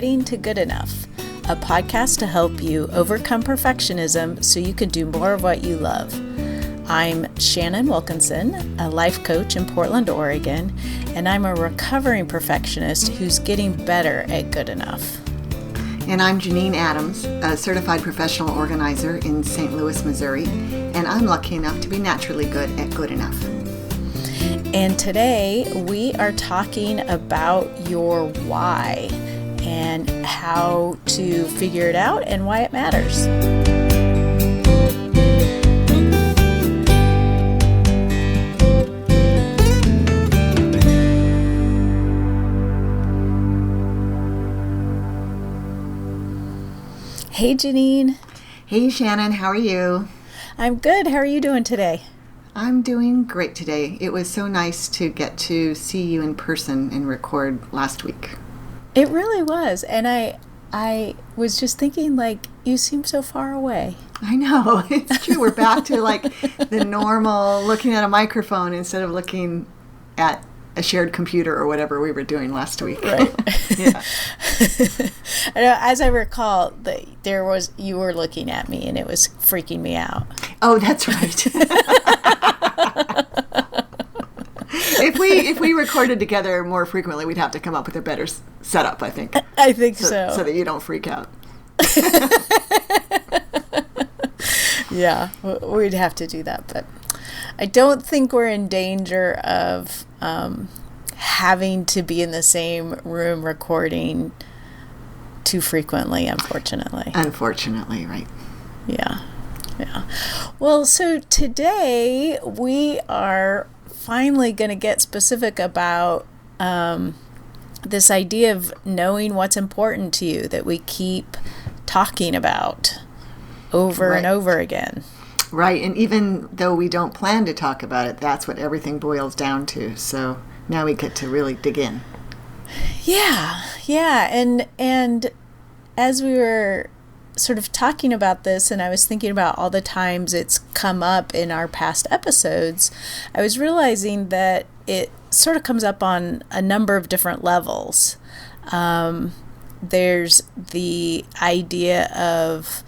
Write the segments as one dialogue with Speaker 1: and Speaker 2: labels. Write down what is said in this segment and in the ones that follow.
Speaker 1: Getting to Good Enough, a podcast to help you overcome perfectionism so you can do more of what you love. I'm Shannon Wilkinson, a life coach in Portland, Oregon, and I'm a recovering perfectionist who's getting better at good enough.
Speaker 2: And I'm Janine Adams, a certified professional organizer in St. Louis, Missouri, and I'm lucky enough to be naturally good at good enough.
Speaker 1: And today we are talking about your why and how to figure it out and why it matters. Hey, Janine.
Speaker 2: Hey, Shannon. How are you?
Speaker 1: I'm good. How are you doing today?
Speaker 2: I'm doing great today. It was so nice to get to see you in person and record last week.
Speaker 1: It really was. And I was just thinking, you seem so far away.
Speaker 2: I know. It's true. We're back to the normal looking at a microphone instead of looking at a shared computer or whatever we were doing last week.
Speaker 1: Right.
Speaker 2: Yeah.
Speaker 1: As I recall, you were looking at me and it was freaking me out.
Speaker 2: Oh, that's right. If we recorded together more frequently, we'd have to come up with a better setup, I think.
Speaker 1: I think so.
Speaker 2: So that you don't freak out.
Speaker 1: Yeah, we'd have to do that, but I don't think we're in danger of having to be in the same room recording too frequently, unfortunately.
Speaker 2: Unfortunately, right.
Speaker 1: Yeah. Well, so today we are finally going to get specific about this idea of knowing what's important to you that we keep talking about over and over again.
Speaker 2: Right, and even though we don't plan to talk about it, that's what everything boils down to. So now we get to really dig in.
Speaker 1: Yeah, and as we were sort of talking about this, and I was thinking about all the times it's come up in our past episodes, I was realizing that it sort of comes up on a number of different levels. There's the idea of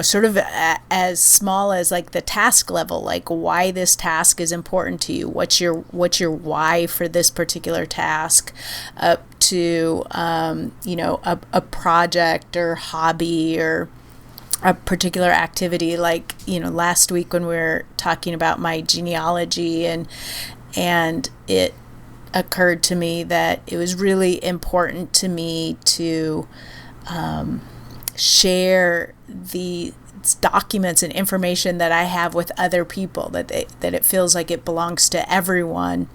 Speaker 1: sort of as small as the task level, why this task is important to you. What's your why for this particular task, up to, a project or hobby or a particular activity. Last week when we were talking about my genealogy and it occurred to me that it was really important to me to, share the documents and information that I have with other people, that it feels like it belongs to everyone,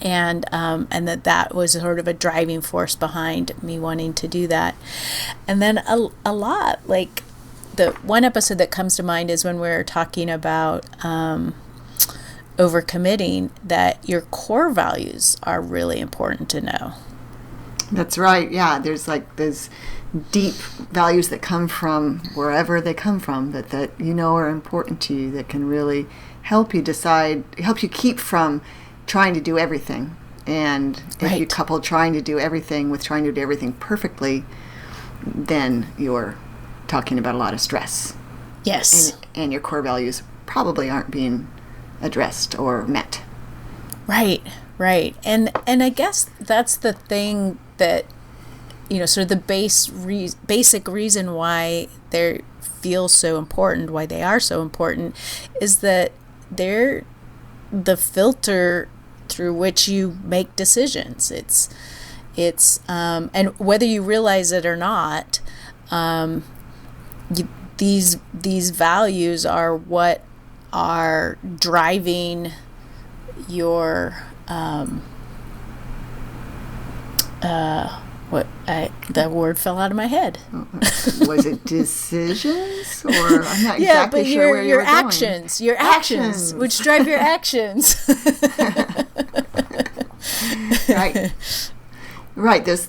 Speaker 1: and that was sort of a driving force behind me wanting to do that. And then a lot, the one episode that comes to mind is when we were talking about overcommitting, that your core values are really important to know.
Speaker 2: That's right. Yeah, there's those deep values that come from wherever they come from that are important to you, that can really help you keep from trying to do everything. And if you couple trying to do everything with trying to do everything perfectly, then you're talking about a lot of stress.
Speaker 1: Yes.
Speaker 2: And your core values probably aren't being addressed or met. Right.
Speaker 1: And I guess that's the thing that, sort of the basic reason why they feel so important, why they are so important, is that they're the filter through which you make decisions. It's and whether you realize it or not, these values are what are driving your the word fell out of my head.
Speaker 2: Was it decisions? Or I'm not exactly sure where you were going.
Speaker 1: Your actions, which drive your actions.
Speaker 2: Right. Those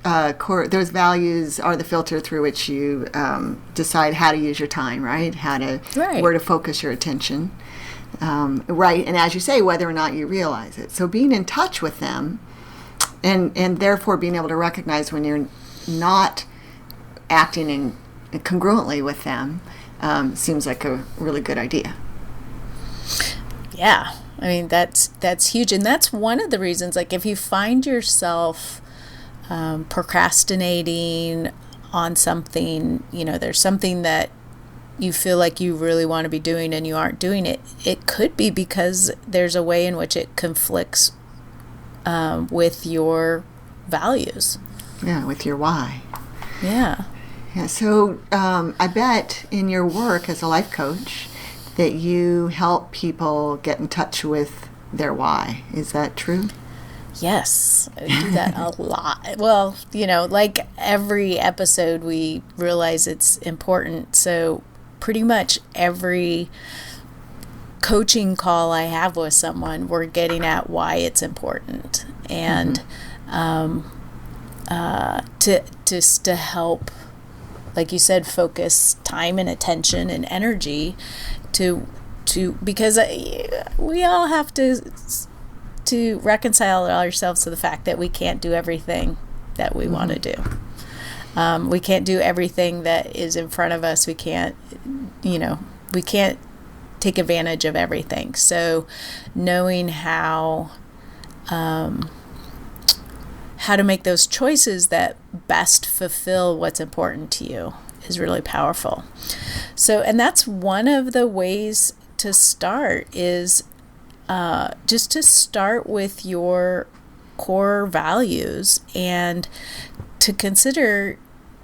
Speaker 2: those values are the filter through which you decide how to use your time. Right. Where to focus your attention. Right. And as you say, whether or not you realize it. So being in touch with them and therefore being able to recognize when you're not acting in congruently with them seems like a really good idea.
Speaker 1: Yeah, I mean that's huge, and that's one of the reasons. Like, if you find yourself procrastinating on something, there's something that you feel like you really want to be doing and you aren't doing it. It could be because there's a way in which it conflicts with your values.
Speaker 2: Yeah, with your why.
Speaker 1: Yeah.
Speaker 2: Yeah. So I bet in your work as a life coach that you help people get in touch with their why. Is that true?
Speaker 1: Yes, I do that a lot. Well, like every episode, we realize it's important. So pretty much every coaching call I have with someone, we're getting at why it's important, and to help, like you said, focus time and attention and energy to because we all have to reconcile ourselves to the fact that we can't do everything that we want to do. We can't do everything that is in front of us. We can't take advantage of everything. So knowing how to make those choices that best fulfill what's important to you is really powerful. So, and that's one of the ways to start is just to start with your core values and to consider,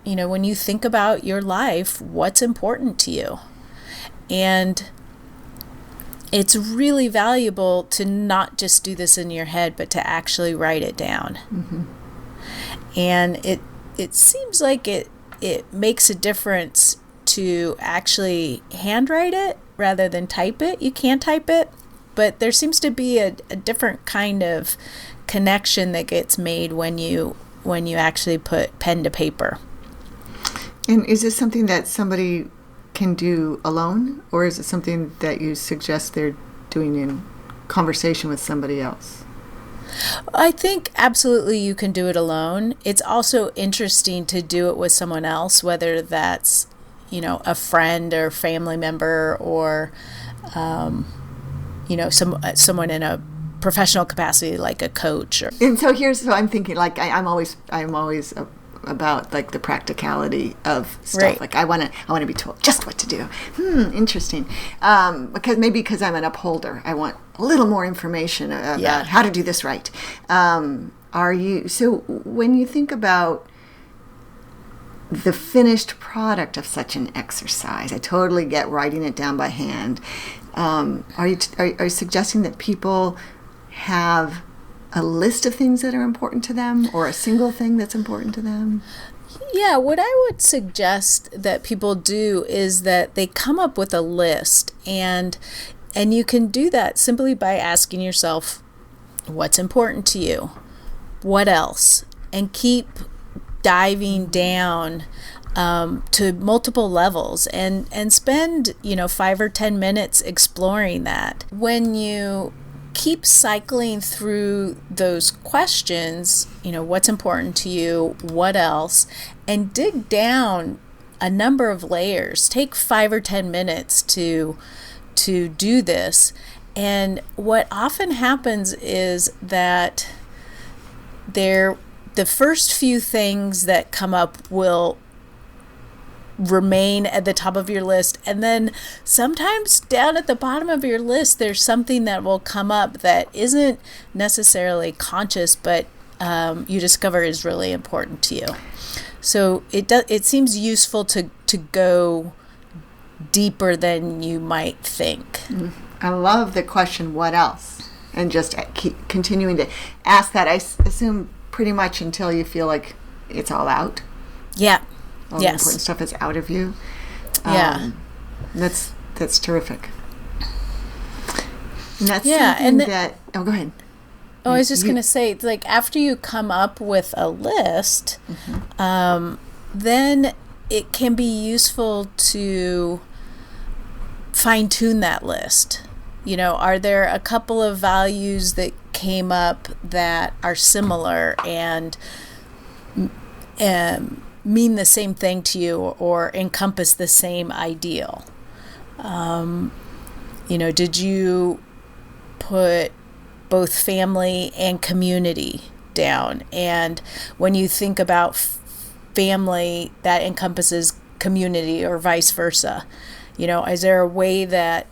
Speaker 1: when you think about your life, what's important to you. And it's really valuable to not just do this in your head, but to actually write it down. Mm-hmm. And it seems like it makes a difference to actually handwrite it rather than type it. You can type it, but there seems to be a different kind of connection that gets made when you actually put pen to paper.
Speaker 2: And is this something that somebody can do alone, or is it something that you suggest they're doing in conversation with somebody else?
Speaker 1: I think absolutely you can do it alone. It's also interesting to do it with someone else, whether that's, a friend or family member or, someone in a professional capacity like a coach.
Speaker 2: And so I'm thinking, like, I'm always about like the practicality of stuff.
Speaker 1: Right.
Speaker 2: Like I want to be told just what to do. Interesting. Because I'm an upholder, I want a little more information about how to do this right. So when you think about the finished product of such an exercise, I totally get writing it down by hand. Are you suggesting that people have a list of things that are important to them, or a single thing that's important to them?
Speaker 1: Yeah, what I would suggest that people do is that they come up with a list, and you can do that simply by asking yourself, what's important to you? What else? And keep diving down to multiple levels and spend 5 or 10 minutes exploring that. When you keep cycling through those questions, what's important to you, what else, and dig down a number of layers. Take 5 or 10 minutes to do this. And what often happens is that the first few things that come up will remain at the top of your list, and then sometimes down at the bottom of your list there's something that will come up that isn't necessarily conscious, but you discover is really important to you. So it seems useful to go deeper than you might think.
Speaker 2: I love the question, what else? And just keep continuing to ask that, I assume, pretty much until you feel like it's all out.
Speaker 1: Yeah.
Speaker 2: All the important stuff is out of you.
Speaker 1: Yeah.
Speaker 2: That's terrific. And that's oh, go ahead.
Speaker 1: Oh, I was just going to say, like, after you come up with a list, then it can be useful to fine-tune that list. Are there a couple of values that came up that are similar and mean the same thing to you or encompass the same ideal? Did you put both family and community down? And when you think about family, that encompasses community or vice versa. Is there a way that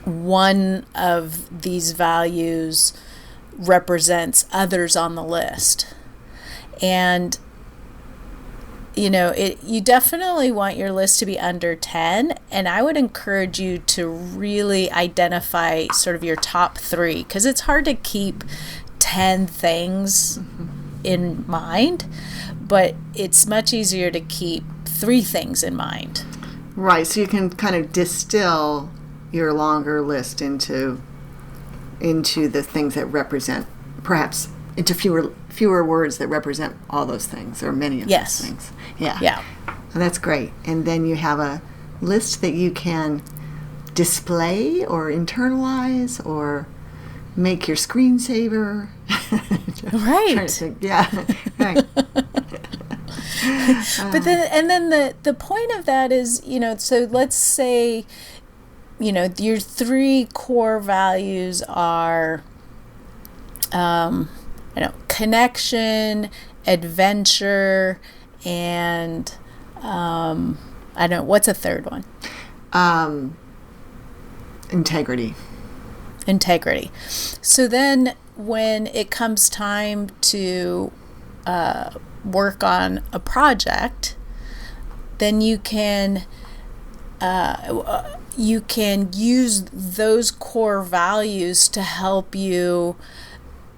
Speaker 1: one of these values represents others on the list? And you definitely want your list to be under 10, and I would encourage you to really identify sort of your top 3, because it's hard to keep 10 things in mind, but it's much easier to keep 3 things in mind.
Speaker 2: Right, so you can kind of distill your longer list into the things that represent, perhaps into fewer words that represent all those things or many of those things. Yeah. And that's great. And then you have a list that you can display or internalize or make your screensaver.
Speaker 1: Right.
Speaker 2: Yeah. Right.
Speaker 1: But then the point of that is, so let's say, your 3 core values are connection, adventure, and what's a third one?
Speaker 2: Integrity.
Speaker 1: So then when it comes time to work on a project, then you can use those core values to help you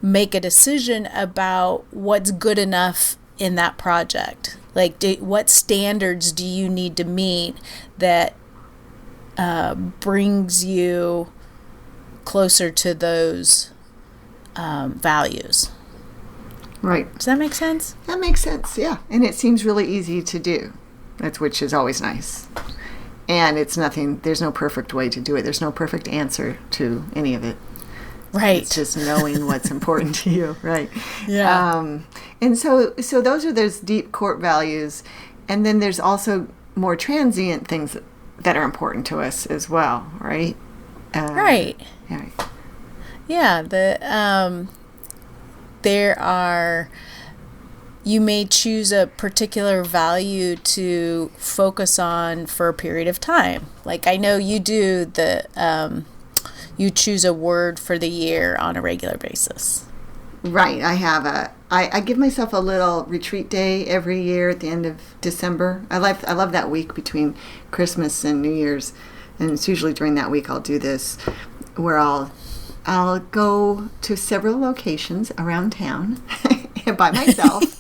Speaker 1: make a decision about what's good enough in that project. Like, what standards do you need to meet that brings you closer to those values?
Speaker 2: Right.
Speaker 1: Does that make sense?
Speaker 2: That makes sense, yeah. And it seems really easy to do, which is always nice. And there's no perfect way to do it. There's no perfect answer to any of it.
Speaker 1: Right.
Speaker 2: It's just knowing what's important to you, right?
Speaker 1: Yeah.
Speaker 2: And so those are those deep core values. And then there's also more transient things that are important to us as well, right?
Speaker 1: Right.
Speaker 2: Yeah.
Speaker 1: Yeah. You may choose a particular value to focus on for a period of time. Like, I know you do you choose a word for the year on a regular basis.
Speaker 2: Right. I give myself a little retreat day every year at the end of December. I love that week between Christmas and New Year's. And it's usually during that week I'll do this, where I'll go to several locations around town by myself.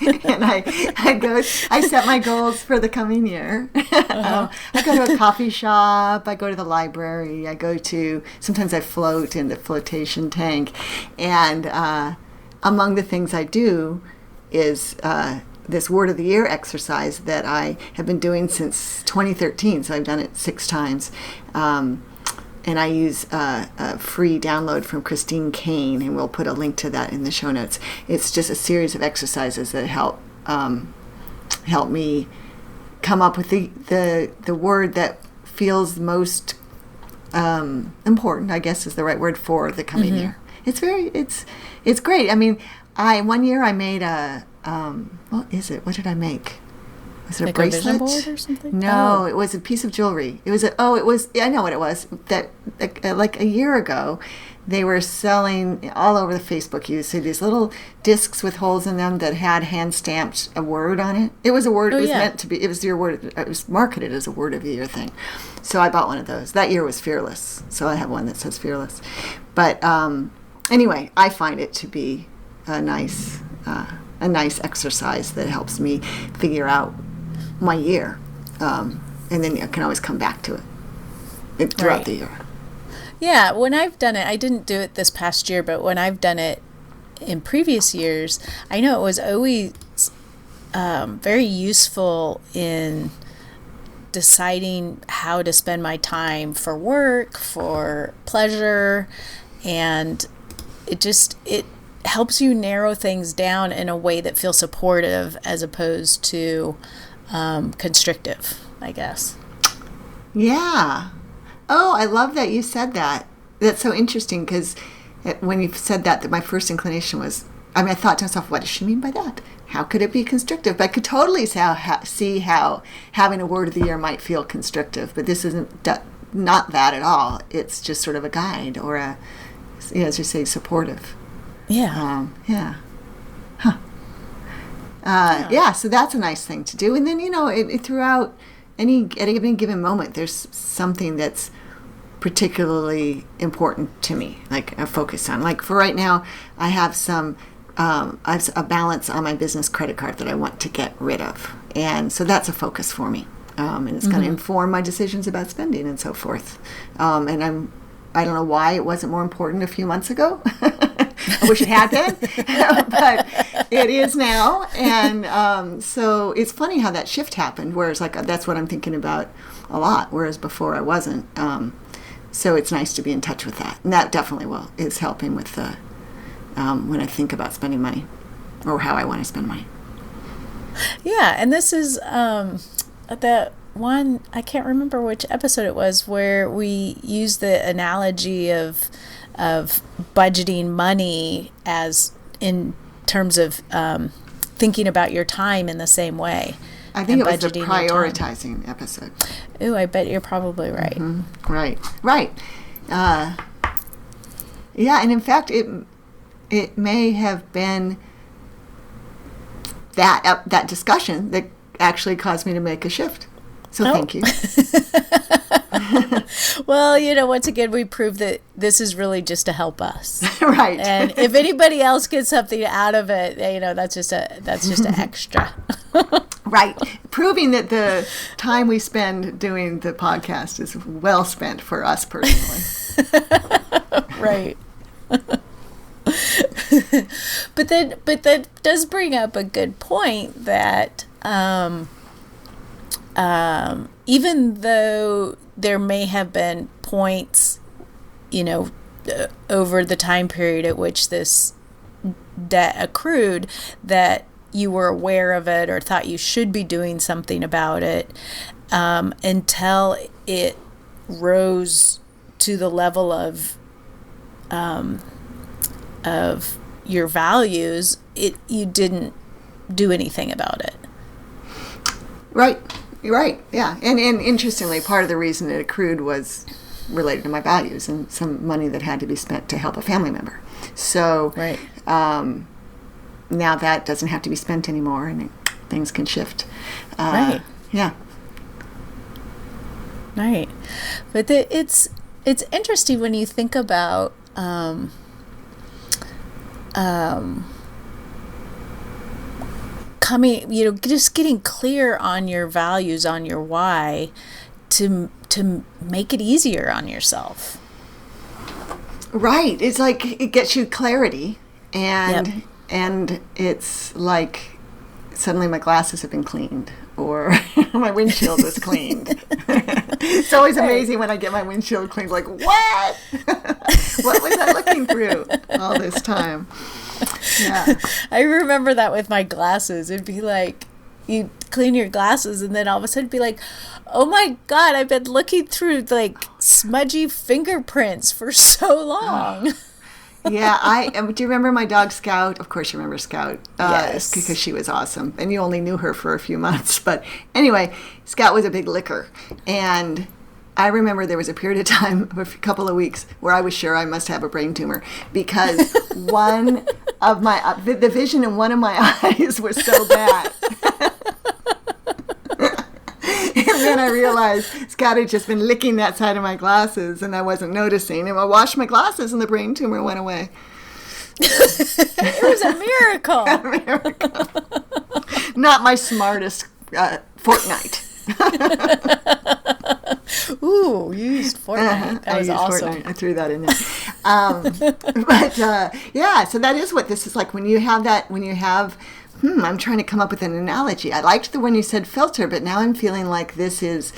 Speaker 2: And I set my goals for the coming year. I go to a coffee shop, I go to the library, sometimes I float in the flotation tank. And among the things I do is this Word of the Year exercise that I have been doing since 2013. So I've done it 6 times. And I use a free download from Christine Kane, and we'll put a link to that in the show notes. It's just a series of exercises that help me come up with the word that feels most important, I guess is the right word, for the coming year. It's great. I mean, one year I made what is it? What did I make? Was it like a bracelet?
Speaker 1: A vision board or something?
Speaker 2: No, It was a piece of jewelry. I know what it was. That like a year ago, they were selling all over the Facebook. You see these little discs with holes in them that had hand stamped a word on it. It was a word. It was meant to be. It was your word. It was marketed as a word of the year thing. So I bought one of those. That year was fearless. So I have one that says fearless. But anyway, I find it to be a nice exercise that helps me figure out my year, and then I can always come back to it throughout the year.
Speaker 1: Yeah, when I've done it, I didn't do it this past year, but when I've done it in previous years, I know it was always very useful in deciding how to spend my time for work, for pleasure, and it helps you narrow things down in a way that feels supportive as opposed to constrictive, I guess.
Speaker 2: Yeah. Oh, I love that you said that. That's so interesting, because when you said that my first inclination was, I thought to myself, what does she mean by that? How could it be constrictive? But I could totally see how having a word of the year might feel constrictive, but this isn't not that at all. It's just sort of a guide, or as you say, supportive.
Speaker 1: Yeah.
Speaker 2: Yeah. Huh. Yeah, so that's a nice thing to do. And then, throughout at any given moment, there's something that's particularly important to me, like a focus on. Like for right now, I have I have a balance on my business credit card that I want to get rid of. And so that's a focus for me. And it's going to inform my decisions about spending and so forth. And I don't know why it wasn't more important a few months ago. I wish it had been, but it is now. And so it's funny how that shift happened, whereas that's what I'm thinking about a lot, whereas before I wasn't. So it's nice to be in touch with that. And that definitely is helping with when I think about spending money or how I want to spend money.
Speaker 1: Yeah, and this is that one, I can't remember which episode it was, where we used the analogy of budgeting money as in terms of thinking about your time in the same way.
Speaker 2: I think it was the prioritizing episode.
Speaker 1: Ooh, I bet you're probably right.
Speaker 2: Mm-hmm. Right. Yeah, and in fact, it may have been that discussion that actually caused me to make a shift. So thank you.
Speaker 1: Well, once again, we proved that this is really just to help us.
Speaker 2: Right.
Speaker 1: And if anybody else gets something out of it, that's just an extra.
Speaker 2: Right. Proving that the time we spend doing the podcast is well spent for us personally.
Speaker 1: Right. But that does bring up a good point that even though there may have been points, over the time period at which this debt accrued, that you were aware of it or thought you should be doing something about it, until it rose to the level of your values, you didn't do anything about it.
Speaker 2: Right, yeah. And interestingly, part of the reason it accrued was related to my values and some money that had to be spent to help a family member. So
Speaker 1: right.
Speaker 2: Now that doesn't have to be spent anymore, and things can shift.
Speaker 1: Right.
Speaker 2: Yeah.
Speaker 1: Right. But it's interesting when you think about just getting clear on your values, on your why, to make it easier on yourself.
Speaker 2: Right. It's like it gets you clarity, and
Speaker 1: Yep.
Speaker 2: and it's like suddenly my glasses have been cleaned, or my windshield was cleaned. It's always amazing when I get my windshield cleaned. Like, what? What was I looking through all this time? Yeah.
Speaker 1: I remember that with my glasses. It'd be like you clean your glasses, and then all of a sudden it'd be like, oh my God, I've been looking through like smudgy fingerprints for so long.
Speaker 2: Yeah, do you remember my dog Scout? Of course you remember Scout.
Speaker 1: Yes.
Speaker 2: Because she was awesome. And you only knew her for a few months. But anyway, Scout was a big licker. And I remember there was a period of time, a couple of weeks, where I was sure I must have a brain tumor, because one of my, the vision in one of my eyes was so bad. And then I realized Scott had just been licking that side of my glasses, and I wasn't noticing. And I washed my glasses, and the brain tumor went away.
Speaker 1: It was a miracle.
Speaker 2: A miracle. Not my smartest fortnight.
Speaker 1: Ooh, you used Fortnite. That was awesome.
Speaker 2: Fortnite. I threw that in there. But yeah, so that is what this is like when you have that. When you have, I'm trying to come up with an analogy. I liked the one you said filter, but now I'm feeling like this is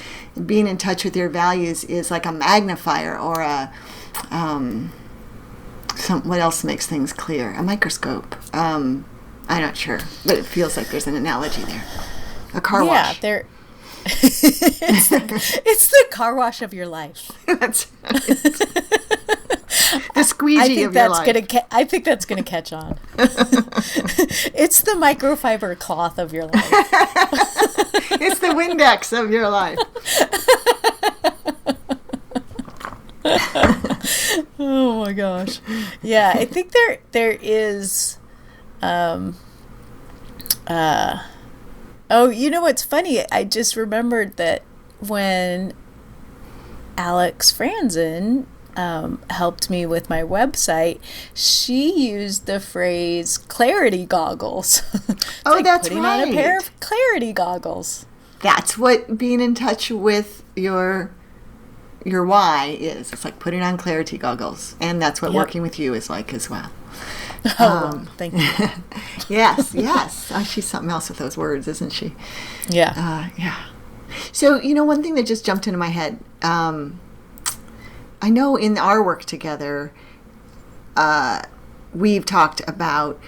Speaker 2: being in touch with your values is like a magnifier or a what else makes things clear? A microscope. I'm not sure, but it feels like there's an analogy there. A car wash.
Speaker 1: Yeah, it's the car wash of your life.
Speaker 2: That's right. The squeegee of your life.
Speaker 1: I think that's gonna catch on. It's the microfiber cloth of your life.
Speaker 2: It's the Windex of your life.
Speaker 1: Oh my gosh. Yeah, I think there is oh, you know what's funny? I just remembered that when Alex Franzen helped me with my website, she used the phrase clarity goggles.
Speaker 2: Oh,
Speaker 1: like
Speaker 2: that's
Speaker 1: putting
Speaker 2: right.
Speaker 1: on a pair of clarity goggles.
Speaker 2: That's what being in touch with your why is. It's like putting on clarity goggles. And that's what working with you is like as well.
Speaker 1: Oh, thank you.
Speaker 2: Yes. Oh, she's something else with those words, isn't she?
Speaker 1: Yeah.
Speaker 2: Yeah. So, one thing that just jumped into my head, I know in our work together, we've talked about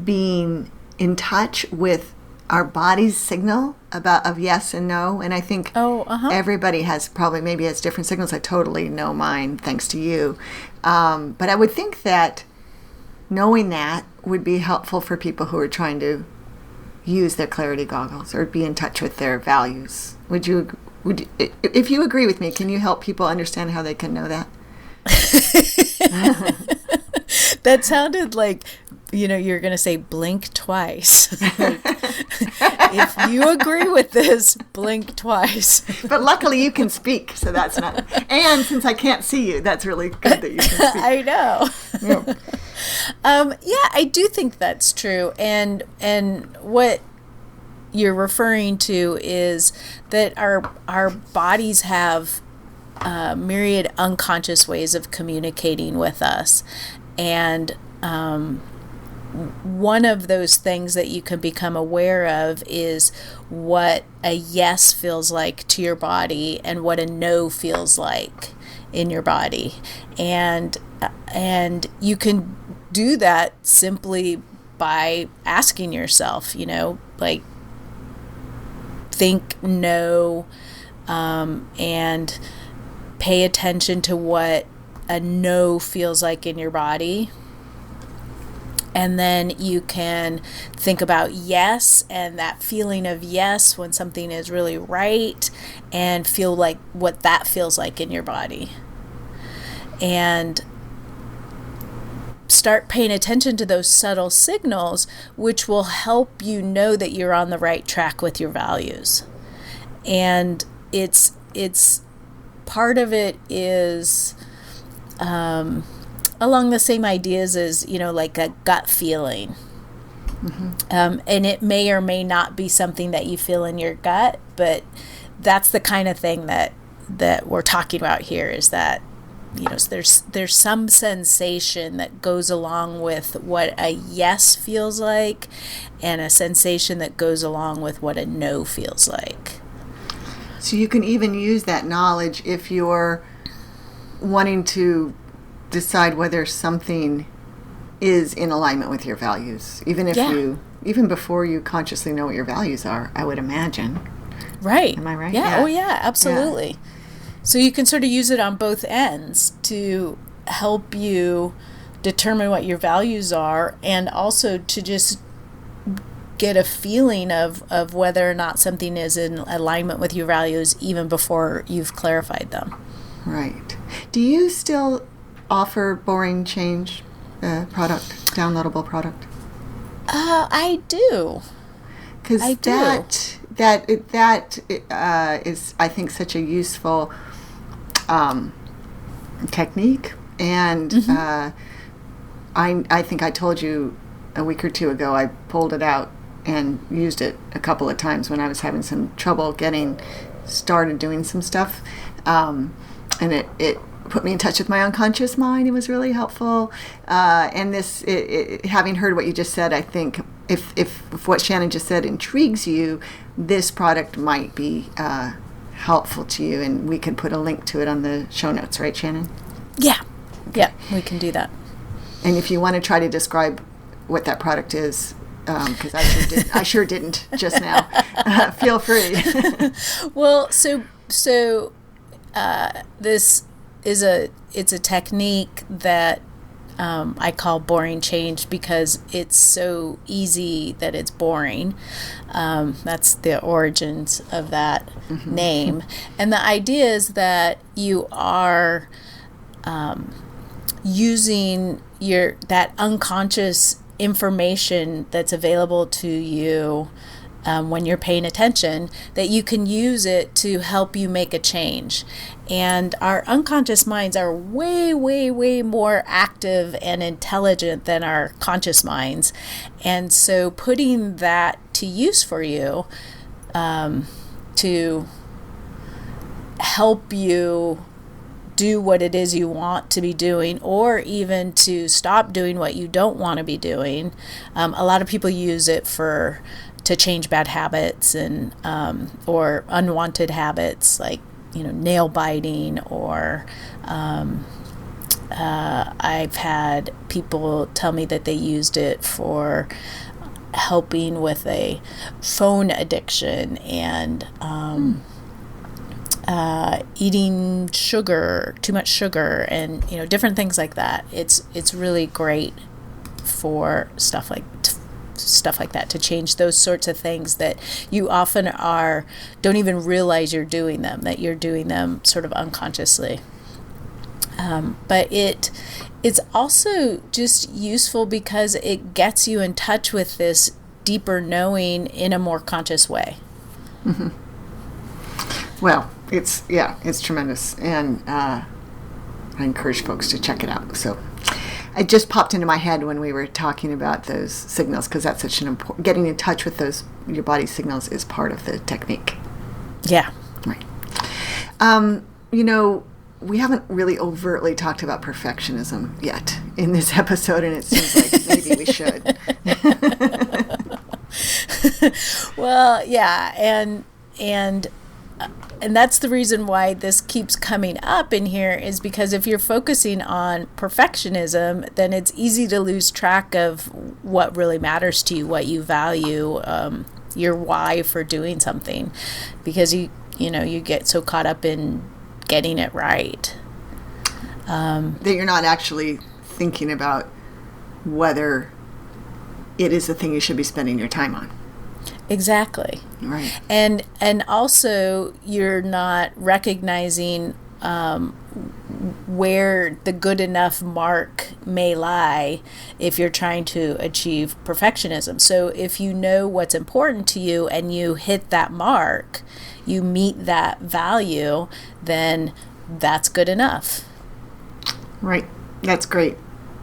Speaker 2: being in touch with our body's signal of yes and no. And I think everybody has maybe has different signals. I totally know mine, thanks to you. But I would think that knowing that would be helpful for people who are trying to use their clarity goggles or be in touch with their values. Would you, if you agree with me, can you help people understand how they can know that?
Speaker 1: That sounded like, you're going to say blink twice. If you agree with this, blink twice.
Speaker 2: But luckily you can speak, so that's not. And since I can't see you, that's really good that you can speak.
Speaker 1: I know.
Speaker 2: Yeah.
Speaker 1: Yeah, I do think that's true. And what you're referring to is that our bodies have myriad unconscious ways of communicating with us. And one of those things that you can become aware of is what a yes feels like to your body and what a no feels like in your body. And you can do that simply by asking yourself, like think no, and pay attention to what a no feels like in your body. And then you can think about yes and that feeling of yes when something is really right, and feel like what that feels like in your body. And start paying attention to those subtle signals, which will help you know that you're on the right track with your values. And it's part of it is along the same ideas as, like a gut feeling. Mm-hmm. And it may or may not be something that you feel in your gut, but that's the kind of thing that we're talking about here, is that, there's some sensation that goes along with what a yes feels like, and a sensation that goes along with what a no feels like.
Speaker 2: So you can even use that knowledge if you're wanting to decide whether something is in alignment with your values, even before you consciously know what your values are, I would imagine.
Speaker 1: Right.
Speaker 2: Am I right?
Speaker 1: Yeah. Oh yeah, absolutely. Yeah. So you can sort of use it on both ends to help you determine what your values are, and also to just get a feeling of whether or not something is in alignment with your values even before you've clarified them. Right.
Speaker 2: Do you still offer Boring Change product, downloadable product?
Speaker 1: I do.
Speaker 2: Because that is, I think, such a useful technique. And mm-hmm. I think I told you a week or two ago, I pulled it out and used it a couple of times when I was having some trouble getting started doing some stuff. And it put me in touch with my unconscious mind. It was really helpful. And this, having heard what you just said, I think if what Shannon just said intrigues you, this product might be helpful to you. And we can put a link to it on the show notes, right, Shannon?
Speaker 1: Yeah. Okay. Yeah, we can do that.
Speaker 2: And if you want to try to describe what that product is, because I sure didn't just now, feel free.
Speaker 1: Well, so this is it's a technique that I call boring change because it's so easy that it's boring. That's the origins of that name. And the idea is that you are using that unconscious information that's available to you when you're paying attention, that you can use it to help you make a change. And our unconscious minds are way, way, way more active and intelligent than our conscious minds. And so putting that to use for you to help you do what it is you want to be doing, or even to stop doing what you don't want to be doing. A lot of people use it to change bad habits and or unwanted habits, like nail biting, or I've had people tell me that they used it for helping with a phone addiction and eating too much sugar, and different things like that. It's really great for stuff like that, to change those sorts of things that you often don't even realize you're doing them, that you're doing them sort of unconsciously. But it's also just useful because it gets you in touch with this deeper knowing in a more conscious way.
Speaker 2: Mm-hmm. Well, it's tremendous, and I encourage folks to check it out. So it just popped into my head when we were talking about those signals, because that's such an important, getting in touch with your body's signals is part of the technique.
Speaker 1: Yeah.
Speaker 2: Right. We haven't really overtly talked about perfectionism yet in this episode, and it seems like maybe we should.
Speaker 1: Well, yeah, and that's the reason why this keeps coming up in here, is because if you're focusing on perfectionism, then it's easy to lose track of what really matters to you, what you value, your why for doing something, because you get so caught up in getting it right
Speaker 2: that you're not actually thinking about whether it is the thing you should be spending your time on.
Speaker 1: Exactly.
Speaker 2: Right.
Speaker 1: And also you're not recognizing where the good enough mark may lie if you're trying to achieve perfectionism. So if you know what's important to you and you hit that mark, you meet that value, then that's good enough.
Speaker 2: Right. That's great.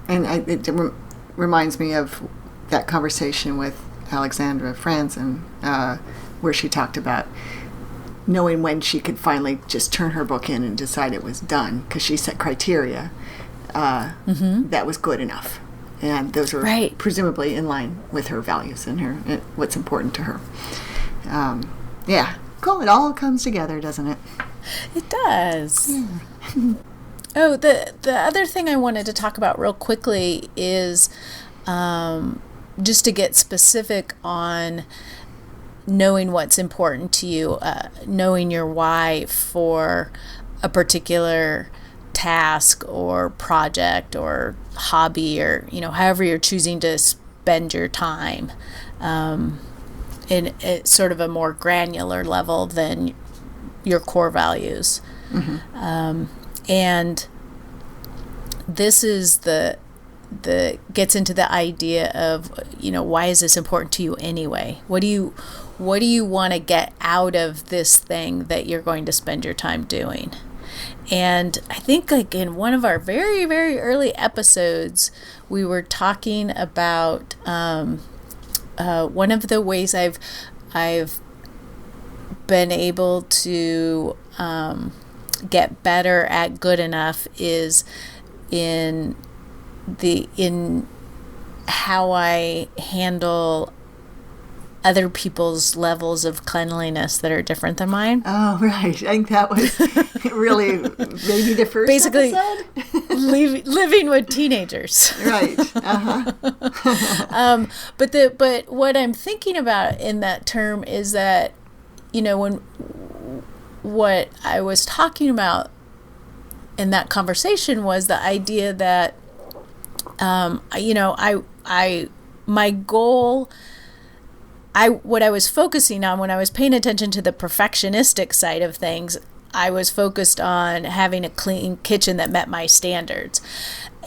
Speaker 2: And it reminds me of that conversation with Alexandra Franzen, where she talked about knowing when she could finally just turn her book in and decide it was done, because she set criteria that was good enough, and those were presumably in line with her values and what's important to her. Yeah, cool. It all comes together, doesn't it?
Speaker 1: It does. Yeah. Oh, the other thing I wanted to talk about real quickly is just to get specific on knowing what's important to you, knowing your why for a particular task or project or hobby, or however you're choosing to spend your time, in sort of a more granular level than your core values. Mm-hmm. And this is the gets into the idea of, why is this important to you anyway? What do you want to get out of this thing that you're going to spend your time doing? And I think, like, in one of our very, very early episodes, we were talking about one of the ways I've been able to get better at good enough is in how I handle other people's levels of cleanliness that are different than mine.
Speaker 2: Oh, right. I think that was really maybe the first
Speaker 1: basically
Speaker 2: episode.
Speaker 1: Living with teenagers.
Speaker 2: Right. Uh-huh.
Speaker 1: But what I'm thinking about in that term is that, when what I was talking about in that conversation was the idea that, my goal, what I was focusing on when I was paying attention to the perfectionistic side of things, I was focused on having a clean kitchen that met my standards.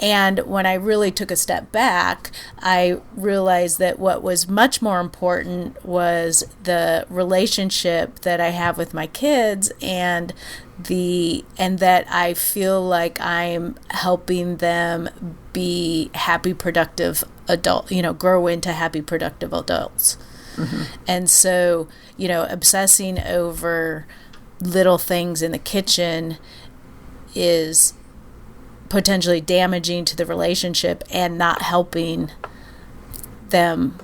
Speaker 1: And when I really took a step back, I realized that what was much more important was the relationship that I have with my kids, and that I feel like I'm helping them be happy, productive grow into happy, productive adults. Mm-hmm. And so, obsessing over little things in the kitchen is potentially damaging to the relationship and not helping them,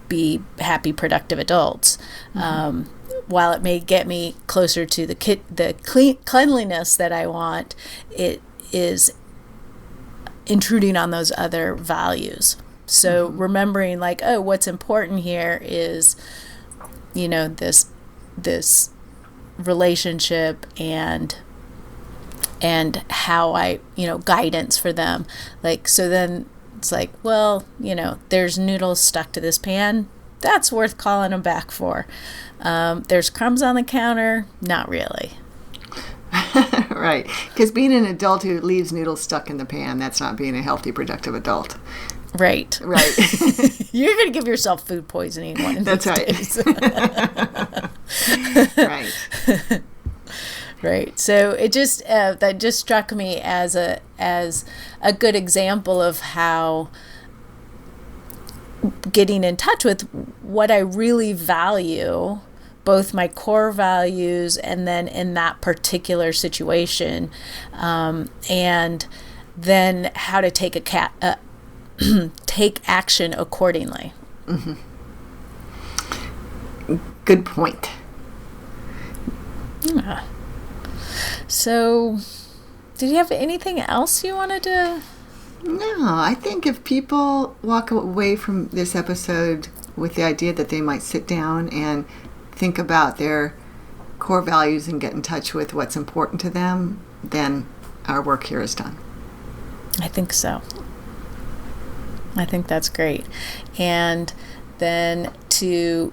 Speaker 1: be happy, productive adults. Mm-hmm. While it may get me closer to the cleanliness that I want, it is intruding on those other values. So mm-hmm. remembering what's important here is, this relationship and how I, guidance for them. So then it's there's noodles stuck to this pan. That's worth calling them back for. There's crumbs on the counter. Not really.
Speaker 2: Right. Because being an adult who leaves noodles stuck in the pan, that's not being a healthy, productive adult.
Speaker 1: Right.
Speaker 2: Right.
Speaker 1: You're going to give yourself food poisoning one of these days.
Speaker 2: Right.
Speaker 1: Right. So it just that just struck me as a good example of how getting in touch with what I really value, both my core values and then in that particular situation, and then how to take take action accordingly.
Speaker 2: Mm-hmm. Good point.
Speaker 1: Yeah. So, did you have anything else you wanted to?
Speaker 2: No, I think if people walk away from this episode with the idea that they might sit down and think about their core values and get in touch with what's important to them, then our work here is done.
Speaker 1: I think so. I think that's great. And then to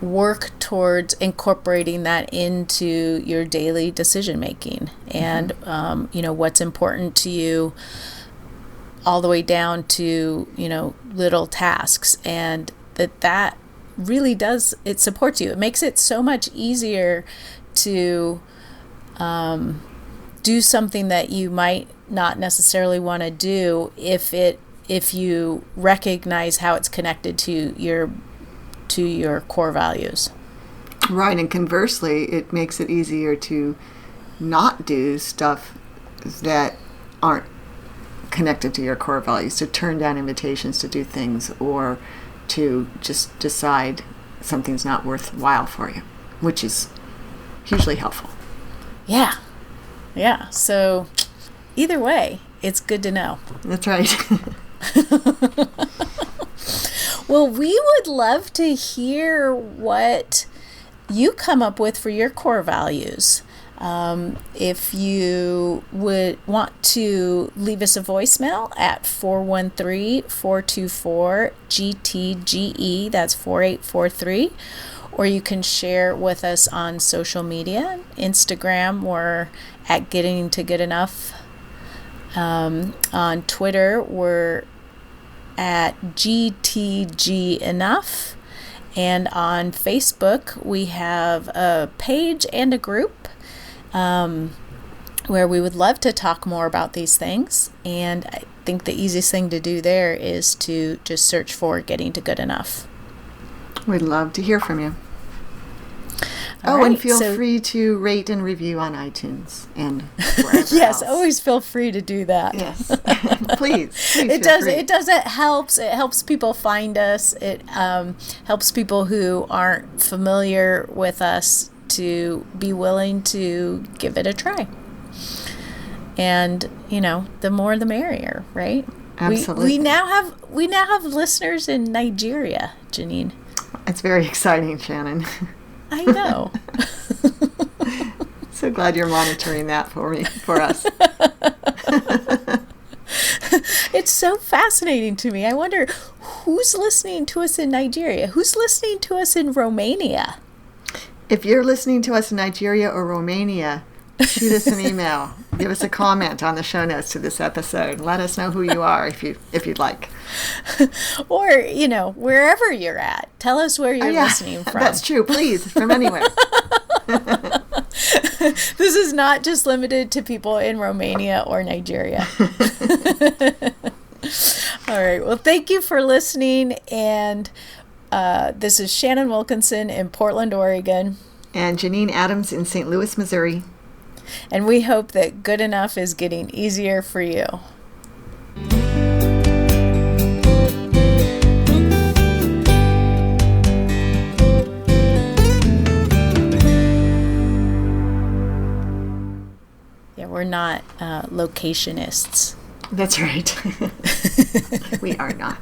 Speaker 1: work towards incorporating that into your daily decision making, and what's important to you, all the way down to little tasks, and that really does, it supports you. It makes it so much easier to do something that you might not necessarily want to do if you recognize how it's connected to your core values.
Speaker 2: Right, and conversely, it makes it easier to not do stuff that aren't connected to your core values, to turn down invitations to do things, or to just decide something's not worthwhile for you, which is hugely helpful.
Speaker 1: Yeah. So either way, it's good to know.
Speaker 2: That's right.
Speaker 1: Well, we would love to hear what you come up with for your core values. If you would want to leave us a voicemail at 413-424-GTGE, that's 4843, or you can share with us on social media. Instagram, we're at Getting to Good Enough. On Twitter, we're at GTG Enough. And on Facebook, we have a page and a group where we would love to talk more about these things. And I think the easiest thing to do there is to just search for Getting to Good Enough.
Speaker 2: We'd love to hear from you. And feel free to rate and review on iTunes and wherever
Speaker 1: yes,
Speaker 2: else.
Speaker 1: Always feel free to do that.
Speaker 2: Yes. Please
Speaker 1: It
Speaker 2: feel
Speaker 1: does.
Speaker 2: free.
Speaker 1: It does. It helps. It helps people find us. It helps people who aren't familiar with us to be willing to give it a try. And the more the merrier, right?
Speaker 2: Absolutely.
Speaker 1: We now have listeners in Nigeria, Janine.
Speaker 2: It's very exciting, Shannon.
Speaker 1: I know.
Speaker 2: So glad you're monitoring that for us.
Speaker 1: It's so fascinating to me. I wonder who's listening to us in Nigeria? Who's listening to us in Romania?
Speaker 2: If you're listening to us in Nigeria or Romania, shoot us an email. Give us a comment on the show notes to this episode. Let us know who you are if you'd like.
Speaker 1: Or, wherever you're at. Tell us where you're listening from.
Speaker 2: That's true. Please, from anywhere.
Speaker 1: This is not just limited to people in Romania or Nigeria. All right. Well, thank you for listening. And this is Shannon Wilkinson in Portland, Oregon.
Speaker 2: And Janine Adams in St. Louis, Missouri.
Speaker 1: And we hope that good enough is getting easier for you. Yeah, we're not locationists.
Speaker 2: That's right. We are not.